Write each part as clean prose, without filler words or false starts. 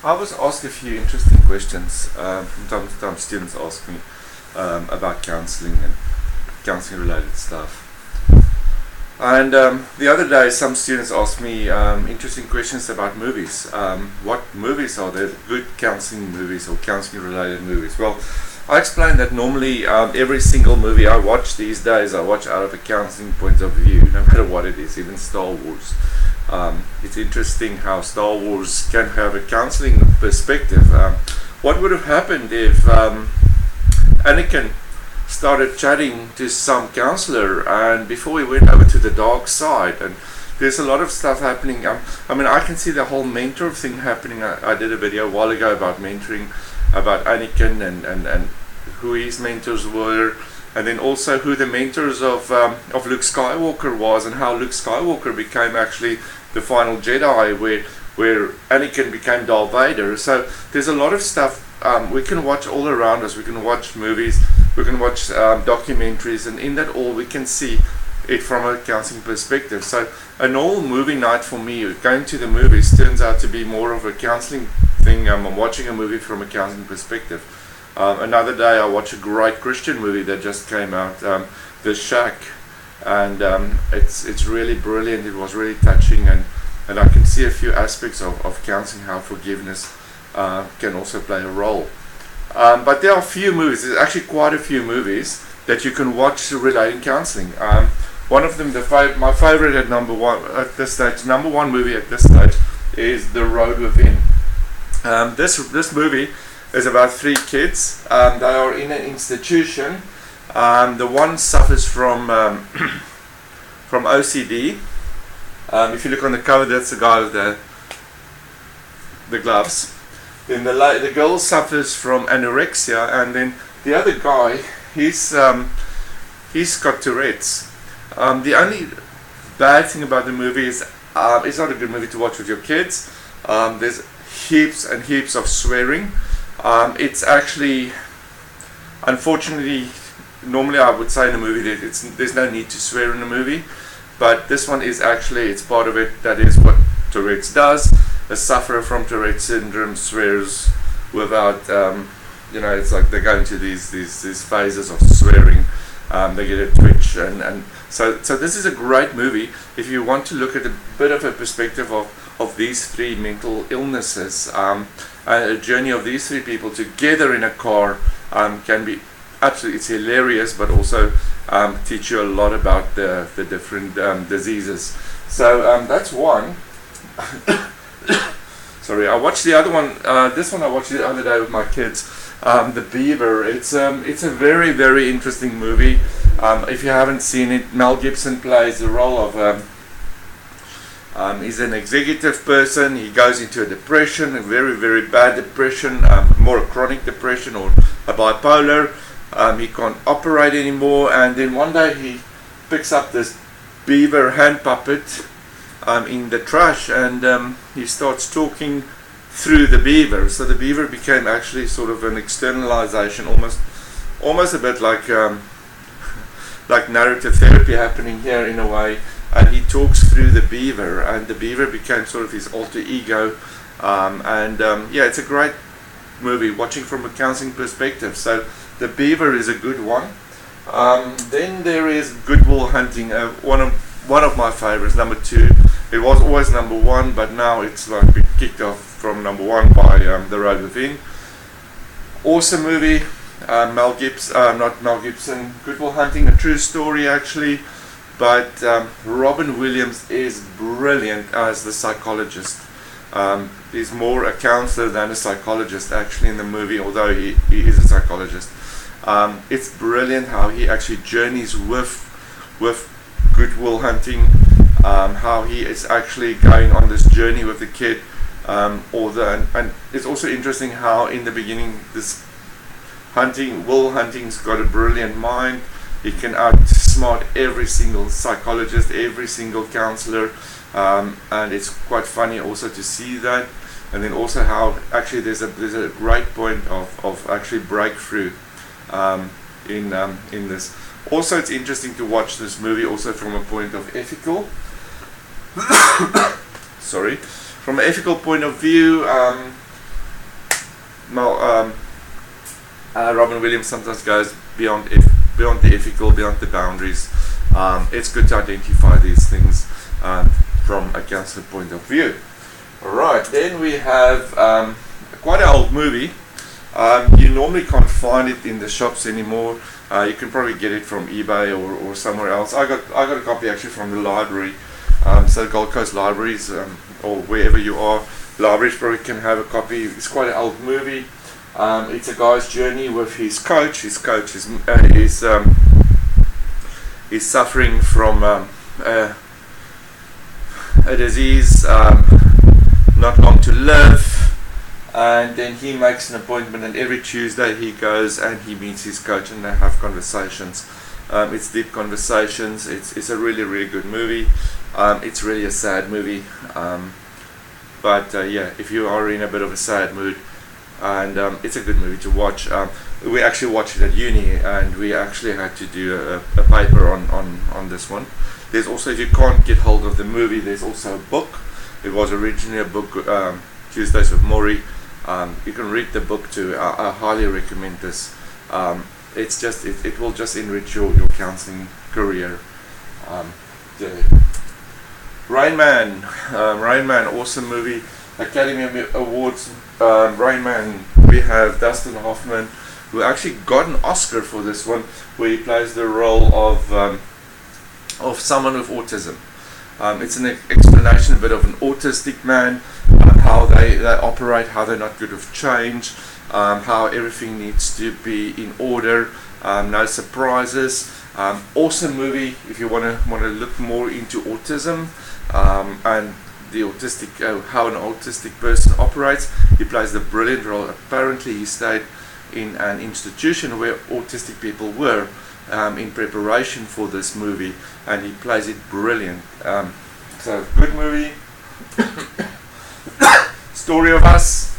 I was asked a few interesting questions. From time to time, students ask me about counselling and counselling related stuff. And the other day, some students asked me interesting questions about movies. What movies are there? Good counselling movies or counselling related movies? Well, I explained that normally every single movie I watch these days, I watch out of a counselling point of view, no matter what it is, even Star Wars. It's interesting how Star Wars can have a counseling perspective. What would have happened if Anakin started chatting to some counselor and before he went over to the dark side? And there's a lot of stuff happening. I mean, I can see the whole mentor thing happening. I did a video a while ago about mentoring, about Anakin and who his mentors were, and then also who the mentors of Luke Skywalker was, and how Luke Skywalker became actually the final Jedi, where Anakin became Darth Vader. So there's a lot of stuff we can watch all around us. We can watch movies, we can watch documentaries, and in that all we can see it from a counseling perspective. So a normal movie night for me, going to the movies, turns out to be more of a counseling thing. I'm watching a movie from a counseling perspective. Another day I watch a great Christian movie that just came out, The Shack, and it's really brilliant. It was really touching, and I can see a few aspects of counseling, how forgiveness can also play a role. But there are a few movies, there's actually quite a few movies that you can watch relating counseling. One of them, my favorite at number one at this stage, number one movie at this stage, is The Road Within. This movie is about three kids. They are in an institution. The one suffers from OCD. If you look on the cover, that's the guy with the gloves. Then the girl suffers from anorexia, and then the other guy, he's got Tourette's. The only bad thing about the movie is it's not a good movie to watch with your kids. There's heaps and heaps of swearing. It's actually, unfortunately, normally I would say in a movie that there's no need to swear in a movie, but this one is actually, it's part of it. That is what Tourette's does. A sufferer from Tourette's syndrome swears without, it's like they go into these phases of swearing. They get a twitch, and so this is a great movie if you want to look at a bit of a perspective of these three mental illnesses. A journey of these three people together in a car can be absolutely, it's hilarious, but also teach you a lot about the different diseases. So that's one. Sorry, I watched the other one. This one I watched the other day with my kids. The Beaver. It's a very, very interesting movie. If you haven't seen it, Mel Gibson plays the role of. He's an executive person. He goes into a depression, a very, very bad depression, more a chronic depression or a bipolar. He can't operate anymore, and then one day he picks up this beaver hand puppet in the trash, and he starts talking through the beaver. So the beaver became actually sort of an externalization, almost a bit like narrative therapy happening here in a way. And he talks through the beaver, and the beaver became sort of his alter ego. It's a great movie watching from a counseling perspective. So the Beaver is a good one. Then there is Good Will Hunting, one of my favorites, number two. It was always number one, but now it's like been kicked off from number one by The Road Within. Awesome movie. Not Mel Gibson. Good Will Hunting, a true story actually. But Robin Williams is brilliant as the psychologist. He's more a counselor than a psychologist actually in the movie, although he is a psychologist. It's brilliant how he actually journeys with Good Will Hunting, how he is actually going on this journey with the kid. And it's also interesting how in the beginning this Will Hunting's got a brilliant mind. He can outsmart every single psychologist, every single counselor, and it's quite funny also to see that. And then also how actually there's a great point of actually breakthrough in this. Also, it's interesting to watch this movie also from a point of ethical. From an ethical point of view. Robin Williams sometimes goes beyond the ethical, beyond the boundaries. It's good to identify these things from a counselor point of view. Alright, then we have quite an old movie. You normally can't find it in the shops anymore. You can probably get it from eBay or somewhere else. I got a copy actually from the library. So Gold Coast Libraries, or wherever you are, libraries probably can have a copy. It's quite an old movie. It's a guy's journey with his coach. His coach is suffering from a disease, not long to live, and then he makes an appointment, and every Tuesday he goes and he meets his coach and they have conversations. It's deep conversations. It's a really, really good movie. It's really a sad movie, but yeah, if you are in a bit of a sad mood, and it's a good movie to watch. We actually watched it at uni, and we actually had to do a paper on this one. There's also, if you can't get hold of the movie, there's also a book. It was originally a book, Tuesdays with Maury. You can read the book too. I highly recommend this. It's just it will just enrich your counselling career. Rain Man, awesome movie. Academy Awards. Rain Man. We have Dustin Hoffman, who actually got an Oscar for this one, where he plays the role of someone with autism. It's an explanation a bit of an autistic man, how they operate, how they're not good with change, how everything needs to be in order, no surprises. Awesome movie if you want to look more into autism and the autistic, how an autistic person operates. He plays the brilliant role. Apparently he stayed in an institution where autistic people were in preparation for this movie, and he plays it brilliant. So good movie. Story of Us.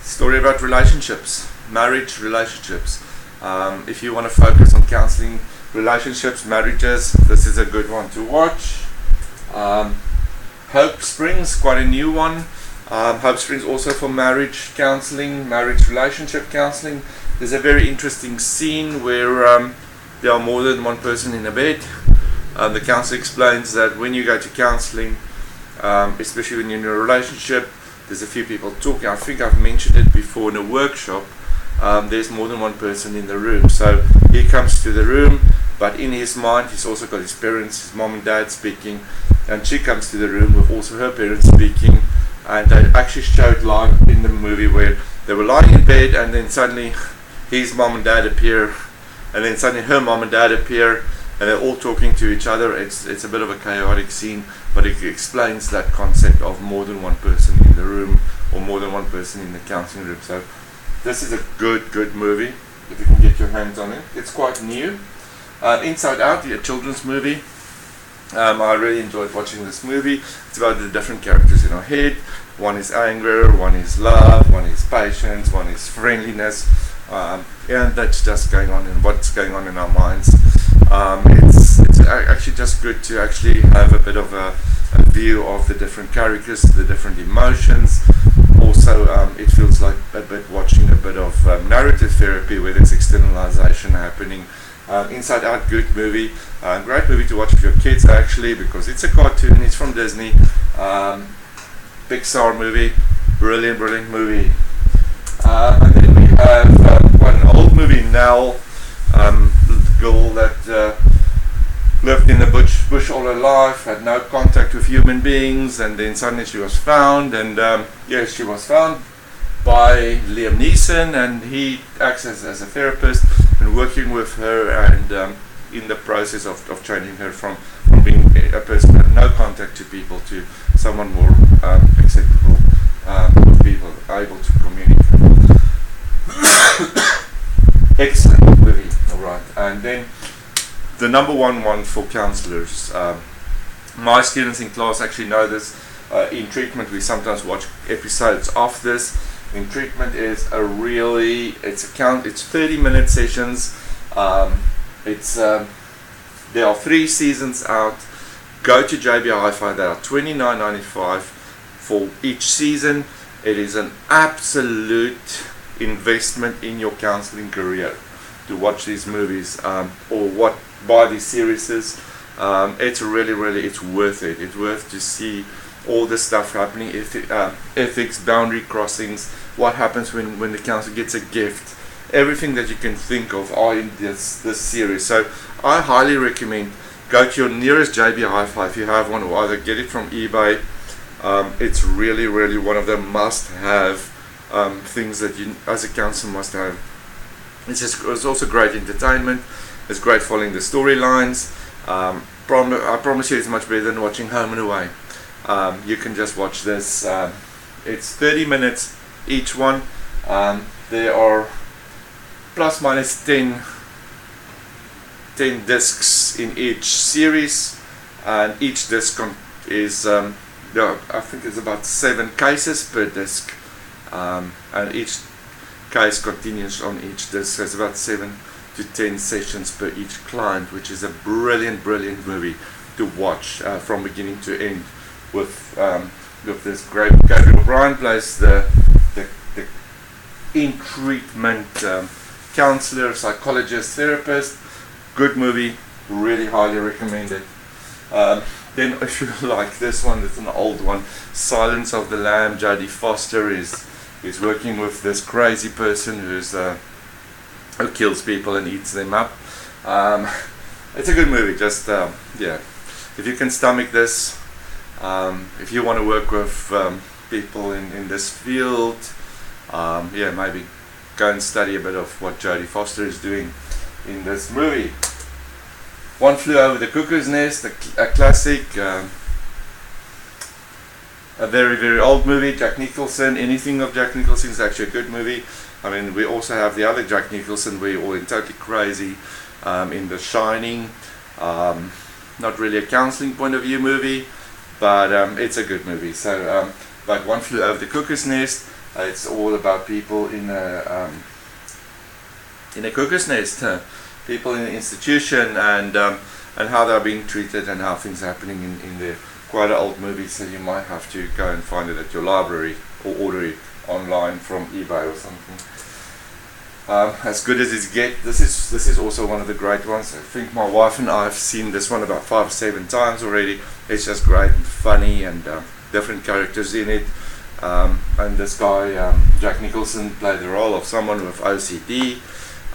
Story about relationships, marriage relationships. If you want to focus on counseling relationships, marriages, this is a good one to watch. Hope Springs, quite a new one. Hope Springs also for marriage counseling, marriage relationship counseling. There's a very interesting scene where there are more than one person in a bed. The counselor explains that when you go to counseling, especially when you're in a relationship, there's a few people talking. I think I've mentioned it before in a workshop. There's more than one person in the room. So he comes to the room, but in his mind he's also got his parents, his mom and dad speaking, and she comes to the room with also her parents speaking. And they actually showed live in the movie where they were lying in bed, and then suddenly his mom and dad appear, and then suddenly her mom and dad appear, and they're all talking to each other. It's a bit of a chaotic scene, but it explains that concept of more than one person in the room, or more than one person in the counseling room. So this is a good movie if you can get your hands on it. It's quite new. Inside Out, a children's movie. I really enjoyed watching this movie. It's about the different characters in our head. One is anger, one is love, one is patience, one is friendliness, and that's just going on in what's going on in our minds. It's actually just good to actually have a bit of a view of the different characters, the different emotions. Also, it feels like a bit watching a bit of narrative therapy where there's externalization happening. Inside Out, good movie. Great movie to watch with your kids actually, because it's a cartoon, it's from Disney. Pixar movie, brilliant movie. And then we have quite an old movie now, girl that lived in the bush all her life, had no contact with human beings, and then suddenly she was found, and she was found by Liam Neeson, and he acts as a therapist and working with her, and in the process of changing her from being a person with no contact to people to someone more acceptable with people, able to communicate. Excellent movie. Alright, and then the number one for counselors. My students in class actually know this. In treatment, we sometimes watch episodes of this. In treatment is it's 30-minute sessions. There are 3 seasons out. Go to JB Hi-Fi. They are $29.95 for each season. It is an absolute investment in your counseling career to watch these movies, or buy these series. It's really it's worth it. It's worth to see all the stuff happening, ethics, boundary crossings, what happens when the counselor gets a gift, everything that you can think of are in this series. So I highly recommend go to your nearest JB Hi-Fi if you have one, or either get it from eBay. It's really one of the must-have things that you as a counselor must have. It's also great entertainment. It's great following the storylines. I promise you it's much better than watching Home and Away. You can just watch this. It's 30 minutes each one. There are plus minus 10 discs in each series, and each disc is I think it's about 7 cases per disc, and each case continues on each disc. So it's about 7 to 10 sessions per each client, which is a brilliant movie to watch from beginning to end. With this great Gabriel Bryan plays the in treatment counselor, psychologist, therapist. Good movie, really highly recommended. Then if you like this one, it's an old one, Silence of the Lamb. Jodie Foster is working with this crazy person who kills people and eats them up. It's a good movie. Just if you can stomach this, if you want to work with people in this field, maybe go and study a bit of what Jodie Foster is doing in this movie. One Flew Over the Cuckoo's Nest, a classic, a very old movie. Jack Nicholson, anything of Jack Nicholson is actually a good movie. I mean, we also have the other Jack Nicholson where all in Totally Crazy, in The Shining. Not really a counseling point of view movie, but it's a good movie. So, like One Flew Over the Cuckoo's Nest, it's all about people in a cuckoo's nest, people in an institution, and how they're being treated and how things are happening in there. Quite an old movie, so you might have to go and find it at your library or order it online from eBay or something. As good as it gets, this is also one of the great ones. I think my wife and I have seen this one about 5 or 7 times already. It's just great and funny, and different characters in it. And this guy, Jack Nicholson, played the role of someone with OCD.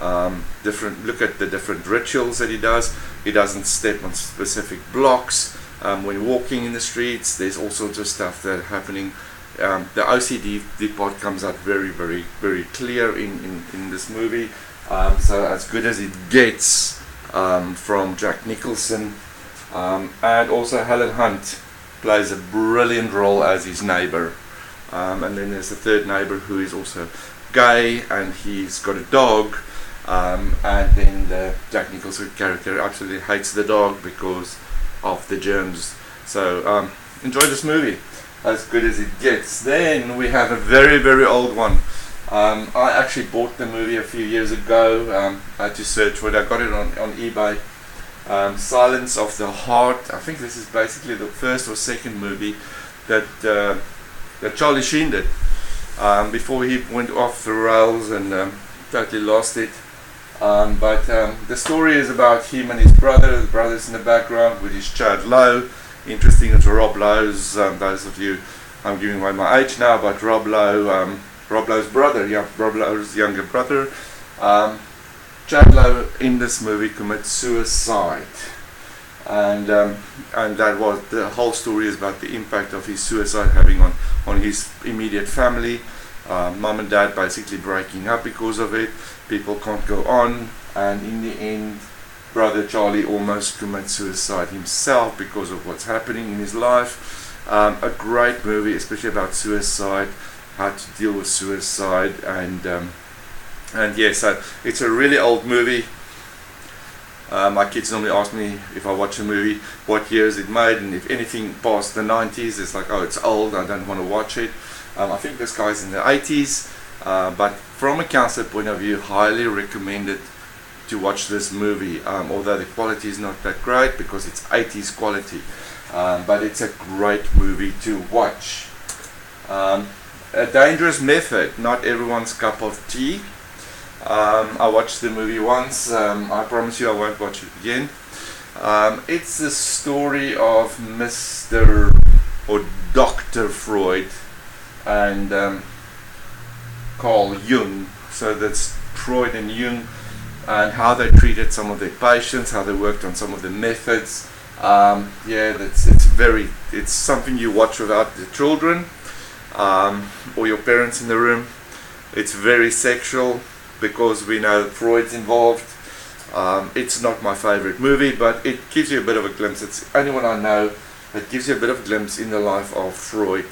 Look at the different rituals that he does. He doesn't step on specific blocks. When walking in the streets, there's all sorts of stuff that are happening. The OCD part comes out very clear in this movie. So as good as it gets from Jack Nicholson. And also Helen Hunt plays a brilliant role as his neighbor. And then there's the third neighbor who is also gay, and he's got a dog. And then the Jack Nicholson character absolutely hates the dog because of the germs. So enjoy this movie, as good as it gets. Then we have a very old one. I actually bought the movie a few years ago. I had to search for it. I got it on eBay. Silence of the Heart. I think this is basically the first or second movie that Charlie Sheen did before he went off the rails and totally lost it. But the story is about him and his brother. The brother's in the background with his Chad Lowe. Interesting, it's Rob Lowe's. Those of you, I'm giving away my age now, but Rob Lowe's brother, Rob Lowe's younger brother. Chad Lowe in this movie commits suicide, and that was the whole story is about the impact of his suicide having on his immediate family. Mum and dad basically breaking up because of it. People can't go on, and in the end, brother Charlie almost commits suicide himself because of what's happening in his life. A great movie, especially about suicide, how to deal with suicide, and so it's a really old movie. My kids normally ask me if I watch a movie what year is it made, and if anything past the 90s, it's like, oh, it's old, I don't want to watch it. I think this guy's in the 80s, but from a counselor point of view, highly recommended to watch this movie, although the quality is not that great because it's 80s quality, but it's a great movie to watch. A Dangerous Method, not everyone's cup of tea. I watched the movie once. I promise you I won't watch it again. It's the story of Mr. or Dr. Freud and Carl Jung. So that's Freud and Jung, and how they treated some of their patients, how they worked on some of the methods. It's something you watch without the children or your parents in the room. It's very sexual because we know Freud's involved. It's not my favorite movie, but it gives you a bit of a glimpse. It's the only one I know that gives you a bit of a glimpse in the life of Freud.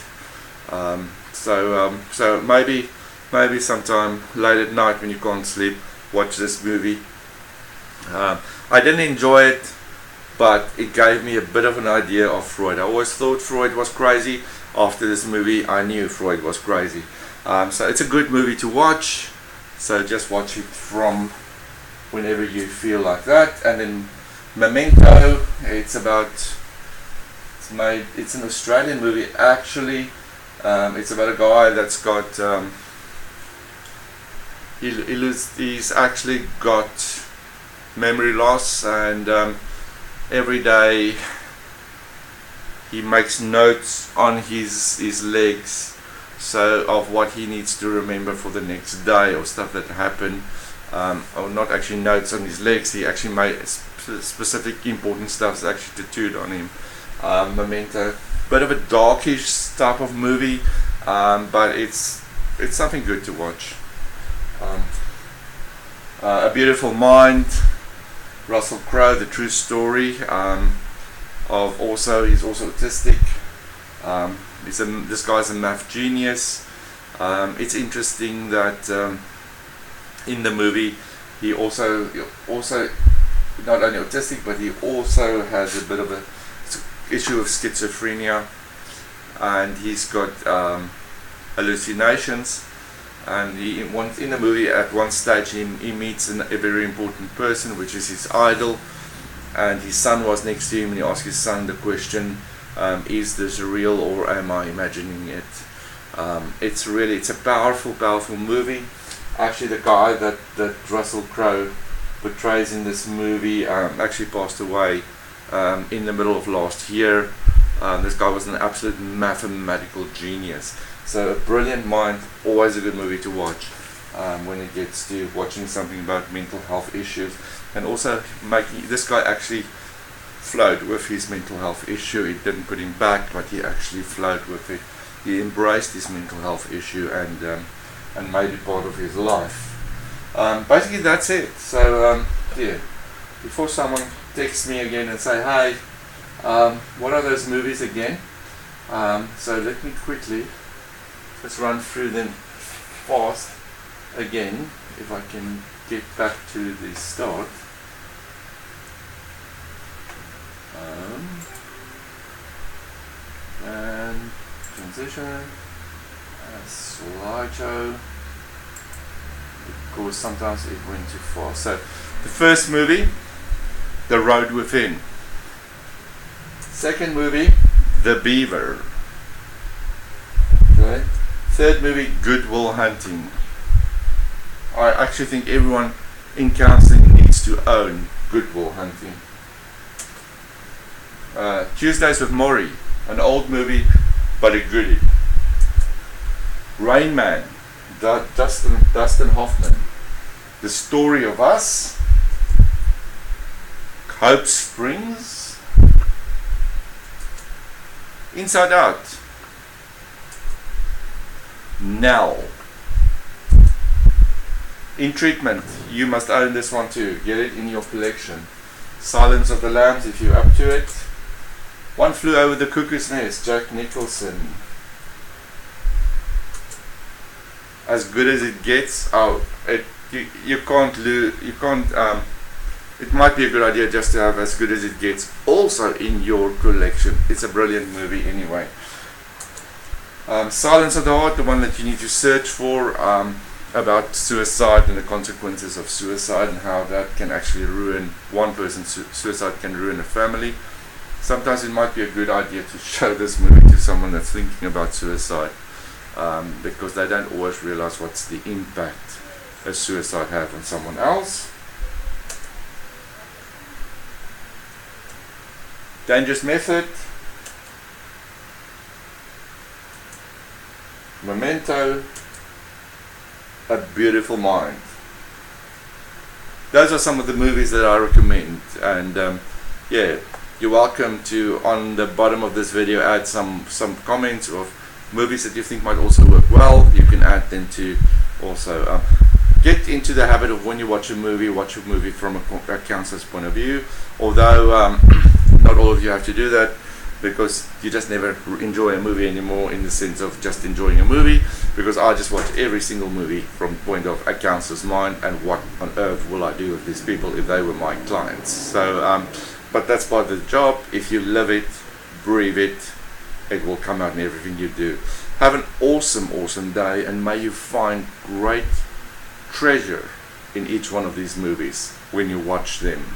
So maybe sometime late at night when you can't sleep, watch this movie. I didn't enjoy it, but it gave me a bit of an idea of Freud. I always thought Freud was crazy. After this movie, I knew Freud was crazy. So it's a good movie to watch. So just watch it from whenever you feel like that. And then Memento, it's an Australian movie actually. It's about a guy that's got he's actually got memory loss, and every day he makes notes on his legs, so of what he needs to remember for the next day or stuff that happened, or not actually notes on his legs. He actually made specific important stuff actually tattooed on him. Memento, bit of a darkish type of movie, but it's something good to watch. A Beautiful Mind, Russell Crowe, the true story he's also autistic. This guy's a math genius. It's interesting that in the movie he also not only autistic, but he also has a bit of a issue of schizophrenia, and he's got hallucinations. And in the movie, at one stage, he meets a very important person, which is his idol, and his son was next to him, and he asked his son the question, is this real or am I imagining it? It's a powerful movie. Actually, the guy that Russell Crowe portrays in this movie actually passed away in the middle of last year. This guy was an absolute mathematical genius. So A Brilliant Mind, always a good movie to watch when it gets to watching something about mental health issues. And also this guy actually flowed with his mental health issue. It didn't put him back, but he actually flowed with it. He embraced his mental health issue and made it part of his life. Basically that's it. So before someone texts me again and say, hey, what are those movies again? So let me quickly let's run through them fast again, if I can get back to the start. And transition, slideshow, because sometimes it went too fast. So the first movie, The Road Within. Second movie, The Beaver. Okay. Third movie, Good Will Hunting. I actually think everyone in counselling needs to own Good Will Hunting. Tuesdays with Maury, an old movie but a goodie. Rain Man, Dustin Hoffman. The Story of Us. Hope Springs. Inside Out. Nell. In Treatment, you must own this one too. Get it in your collection. Silence of the Lambs, if you're up to it. One Flew Over the Cuckoo's Nest, Jack Nicholson. As Good as It Gets. You can't lose. You can't. It might be a good idea just to have As Good as It Gets also in your collection. It's a brilliant movie anyway. Silence of the Heart, the one that you need to search for, about suicide and the consequences of suicide and how that can actually ruin one person's suicide can ruin a family. Sometimes it might be a good idea to show this movie to someone that's thinking about suicide. because they don't always realize what's the impact a suicide have on someone else. Dangerous method. Memento. A Beautiful Mind. Those are some of the movies that I recommend, and yeah, you're welcome to, on the bottom of this video, add some comments of movies that you think might also work well. You can add them to also get into the habit of, when you watch a movie from a counselor's point of view, although not all of you have to do that, because you just never enjoy a movie anymore in the sense of just enjoying a movie, because I just watch every single movie from the point of a counselor's mind, and what on earth will I do with these people if they were my clients. So but that's part of the job. If you live it, breathe it, it will come out in everything you do. Have an awesome day, and may you find great treasure in each one of these movies when you watch them.